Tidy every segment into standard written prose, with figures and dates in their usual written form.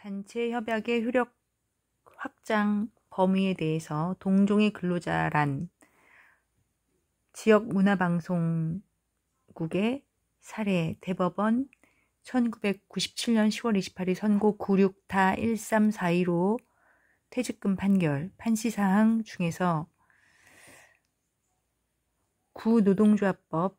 단체 협약의 효력 확장 범위에 대해서 동종의 근로자란 지역문화방송국의 사례 대법원 1997년 10월 28일 선고 96-13415 퇴직금 판결 판시사항 중에서 구노동조합법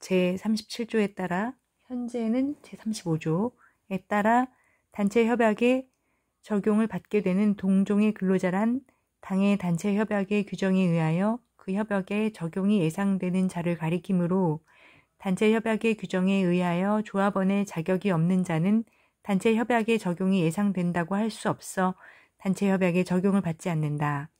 제37조에 따라 현재는 제35조에 따라 단체 협약의 적용을 받게 되는 동종의 근로자란 당의 단체 협약의 규정에 의하여 그 협약의 적용이 예상되는 자를 가리키므로 단체 협약의 규정에 의하여 조합원의 자격이 없는 자는 단체 협약의 적용이 예상된다고 할 수 없어 단체 협약의 적용을 받지 않는다.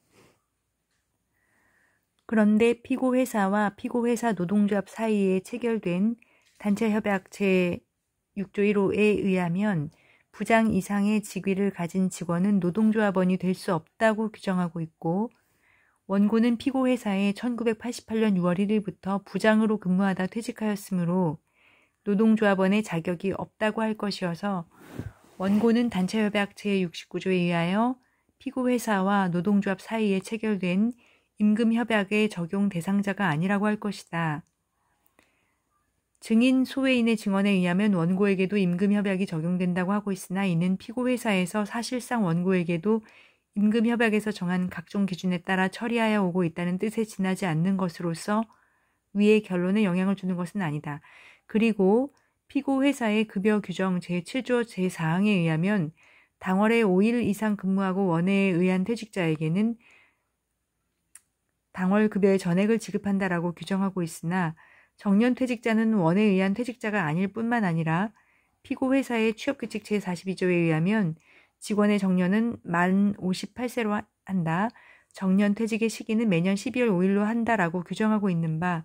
그런데 피고회사와 피고회사 노동조합 사이에 체결된 단체 협약 제6조 1호에 의하면 부장 이상의 직위를 가진 직원은 노동조합원이 될 수 없다고 규정하고 있고, 원고는 피고회사에 1988년 6월 1일부터 부장으로 근무하다 퇴직하였으므로 노동조합원의 자격이 없다고 할 것이어서 원고는 단체협약 제69조에 의하여 피고회사와 노동조합 사이에 체결된 임금협약의 적용 대상자가 아니라고 할 것이다. 증인 소외인의 증언에 의하면 원고에게도 임금협약이 적용된다고 하고 있으나 이는 피고회사에서 사실상 원고에게도 임금협약에서 정한 각종 기준에 따라 처리하여 오고 있다는 뜻에 지나지 않는 것으로서 위의 결론에 영향을 주는 것은 아니다. 그리고 피고회사의 급여 규정 제7조 제4항에 의하면 당월에 5일 이상 근무하고 원해에 의한 퇴직자에게는 당월 급여의 전액을 지급한다라고 규정하고 있으나 정년 퇴직자는 원에 의한 퇴직자가 아닐 뿐만 아니라 피고회사의 취업규칙 제42조에 의하면 직원의 정년은 만 58세로 한다. 정년 퇴직의 시기는 매년 12월 5일로 한다라고 규정하고 있는 바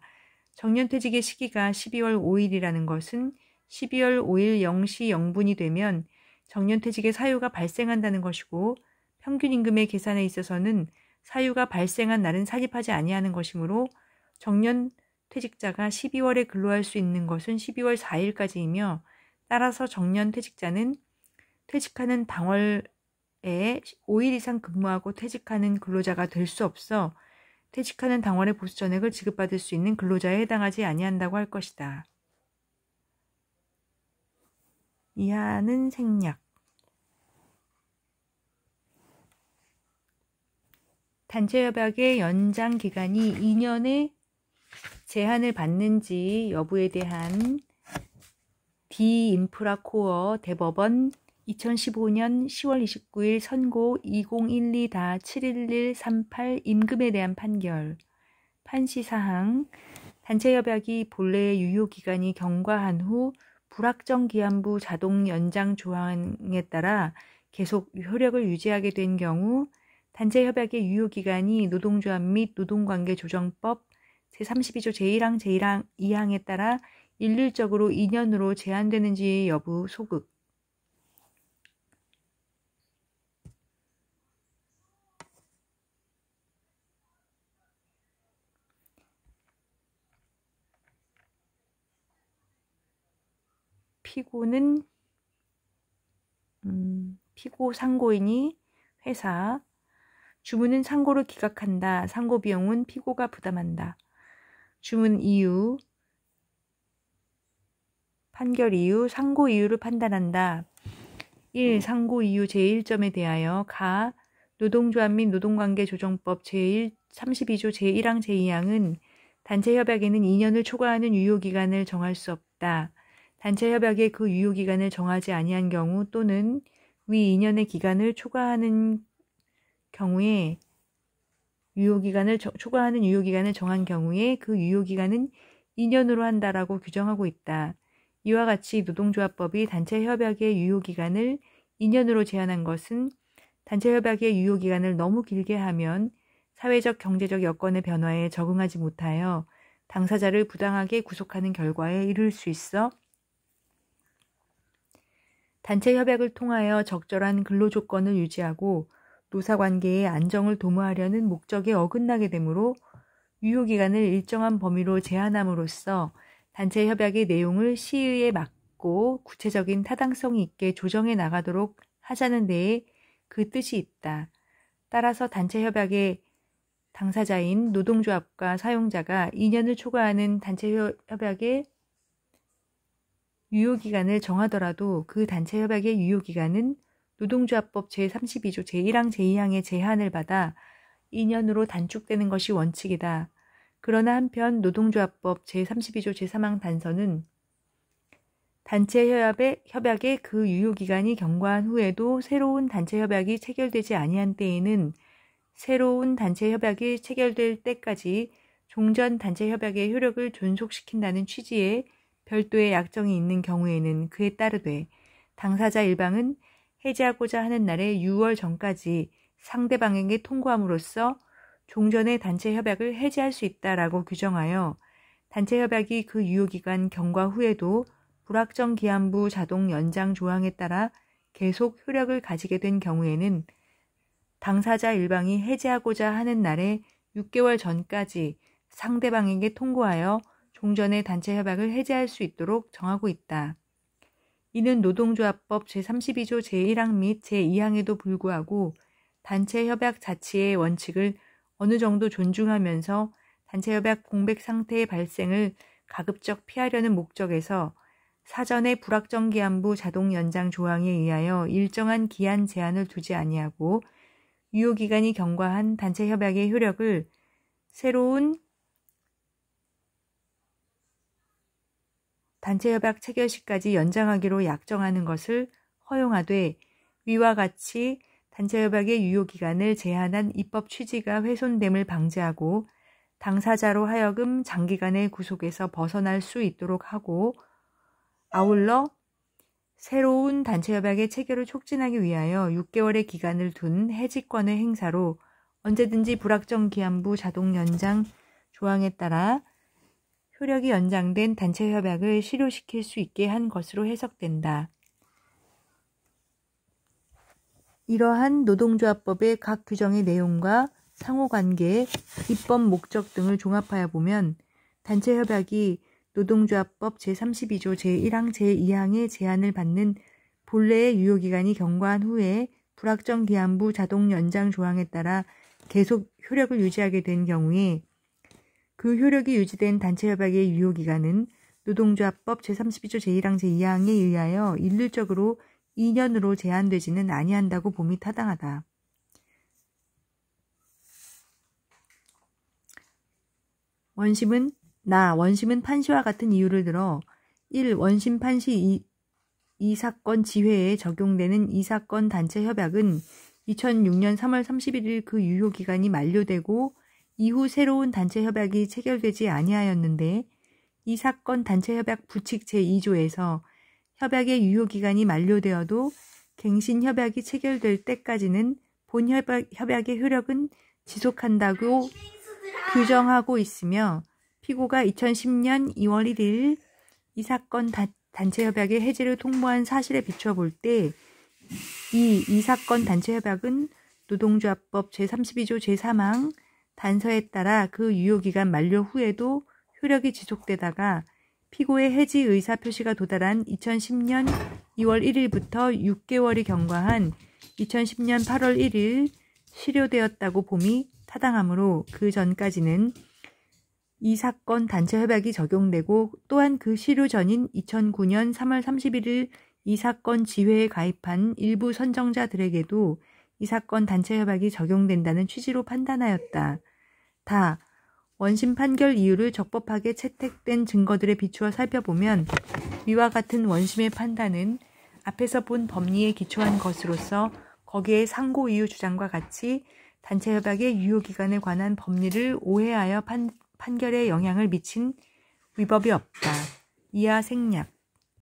정년 퇴직의 시기가 12월 5일이라는 것은 12월 5일 0시 0분이 되면 정년 퇴직의 사유가 발생한다는 것이고 평균 임금의 계산에 있어서는 사유가 발생한 날은 산입하지 아니하는 것이므로 정년 퇴직자가 12월에 근로할 수 있는 것은 12월 4일까지이며 따라서 정년 퇴직자는 퇴직하는 당월에 5일 이상 근무하고 퇴직하는 근로자가 될 수 없어 퇴직하는 당월에 보수 전액을 지급받을 수 있는 근로자에 해당하지 아니한다고 할 것이다. 이하는 생략. 단체협약의 연장 기간이 2년의 제한을 받는지 여부에 대한 디인프라코어 대법원 2015년 10월 29일 선고 2012-71138 임금에 대한 판결 판시사항 단체협약이 본래의 유효기간이 경과한 후 불확정기한부 자동 연장 조항에 따라 계속 효력을 유지하게 된 경우 단체협약의 유효기간이 노동조합 및 노동관계조정법 제32조 제1항 제1항 2항에 따라 일률적으로 2년으로 제한되는지 여부 소극. 피고는 피고 상고인이 회사, 주문은 상고를 기각한다. 상고 비용은 피고가 부담한다. 주문 이유, 판결 이유, 상고 이유를 판단한다. 1. 상고 이유 제1점에 대하여 가 노동조합 및 노동관계조정법 제32조 제1항 제2항은 단체협약에는 2년을 초과하는 유효기간을 정할 수 없다. 단체협약에 그 유효기간을 정하지 아니한 경우 또는 위 2년의 기간을 초과하는 경우에 초과하는 유효기간을 정한 경우에 그 유효기간은 2년으로 한다라고 규정하고 있다. 이와 같이 노동조합법이 단체협약의 유효기간을 2년으로 제한한 것은 단체협약의 유효기간을 너무 길게 하면 사회적 경제적 여건의 변화에 적응하지 못하여 당사자를 부당하게 구속하는 결과에 이를 수 있어 단체협약을 통하여 적절한 근로조건을 유지하고 노사관계의 안정을 도모하려는 목적에 어긋나게 되므로 유효기간을 일정한 범위로 제한함으로써 단체협약의 내용을 시의에 있고 구체적인 타당성이 있게 조정해 나가도록 하자는 데에 그 뜻이 있다. 따라서 단체 협약의 당사자인 노동조합과 사용자가 2년을 초과하는 단체 협약의 유효기간을 정하더라도 그 단체 협약의 유효기간은 노동조합법 제32조 제1항 제2항의 제한을 받아 2년으로 단축되는 것이 원칙이다. 그러나 한편 노동조합법 제32조 제3항 단서는 단체 협약의 그 유효기간이 경과한 후에도 새로운 단체 협약이 체결되지 아니한 때에는 새로운 단체 협약이 체결될 때까지 종전 단체 협약의 효력을 존속시킨다는 취지의 별도의 약정이 있는 경우에는 그에 따르되 당사자 일방은 해지하고자 하는 날의 6월 전까지 상대방에게 통고함으로써 종전의 단체 협약을 해지할 수 있다라고 규정하여 단체 협약이 그 유효기간 경과 후에도 불확정 기한부 자동 연장 조항에 따라 계속 효력을 가지게 된 경우에는 당사자 일방이 해지하고자 하는 날의 6개월 전까지 상대방에게 통고하여 종전의 단체 협약을 해지할 수 있도록 정하고 있다. 이는 노동조합법 제32조 제1항 및 제2항에도 불구하고 단체 협약 자체의 원칙을 어느 정도 존중하면서 단체 협약 공백 상태의 발생을 가급적 피하려는 목적에서 사전에 불확정 기한부 자동 연장 조항에 의하여 일정한 기한 제한을 두지 아니하고 유효기간이 경과한 단체 협약의 효력을 새로운 단체 협약 체결 시까지 연장하기로 약정하는 것을 허용하되 위와 같이 단체 협약의 유효기간을 제한한 입법 취지가 훼손됨을 방지하고 당사자로 하여금 장기간의 구속에서 벗어날 수 있도록 하고 아울러 새로운 단체 협약의 체결을 촉진하기 위하여 6개월의 기간을 둔 해지권의 행사로 언제든지 불확정 기한부 자동 연장 조항에 따라 효력이 연장된 단체 협약을 실효시킬 수 있게 한 것으로 해석된다. 이러한 노동조합법의 각 규정의 내용과 상호관계, 입법 목적 등을 종합하여 보면 단체 협약이 노동조합법 제32조 제1항 제2항의 제한을 받는 본래의 유효기간이 경과한 후에 불확정 기한부 자동 연장 조항에 따라 계속 효력을 유지하게 된 경우에 그 효력이 유지된 단체 협약의 유효기간은 노동조합법 제32조 제1항 제2항에 의하여 일률적으로 2년으로 제한되지는 아니한다고 봄이 타당하다. 원심은 판시와 같은 이유를 들어 1. 원심 판시 이 사건 지회에 적용되는 이 사건 단체 협약은 2006년 3월 31일 그 유효기간이 만료되고 이후 새로운 단체 협약이 체결되지 아니하였는데 이 사건 단체 협약 부칙 제2조에서 협약의 유효기간이 만료되어도 갱신 협약이 체결될 때까지는 본 협약의 효력은 지속한다고 규정하고 있으며 피고가 2010년 2월 1일 이 사건 단체 협약의 해지를 통보한 사실에 비추어 볼 때 이 사건 단체 협약은 노동조합법 제32조 제3항 단서에 따라 그 유효기간 만료 후에도 효력이 지속되다가 피고의 해지 의사 표시가 도달한 2010년 2월 1일부터 6개월이 경과한 2010년 8월 1일 실효되었다고 봄이 타당하므로 그 전까지는 이 사건 단체 협약이 적용되고 또한 그 실효 전인 2009년 3월 31일 이 사건 지회에 가입한 일부 선정자들에게도 이 사건 단체 협약이 적용된다는 취지로 판단하였다. 원심 판결 이유를 적법하게 채택된 증거들에 비추어 살펴보면 위와 같은 원심의 판단은 앞에서 본 법리에 기초한 것으로서 거기에 상고 이유 주장과 같이 단체 협약의 유효기간에 관한 법리를 오해하여 판결에 영향을 미친 위법이 없다. 이하 생략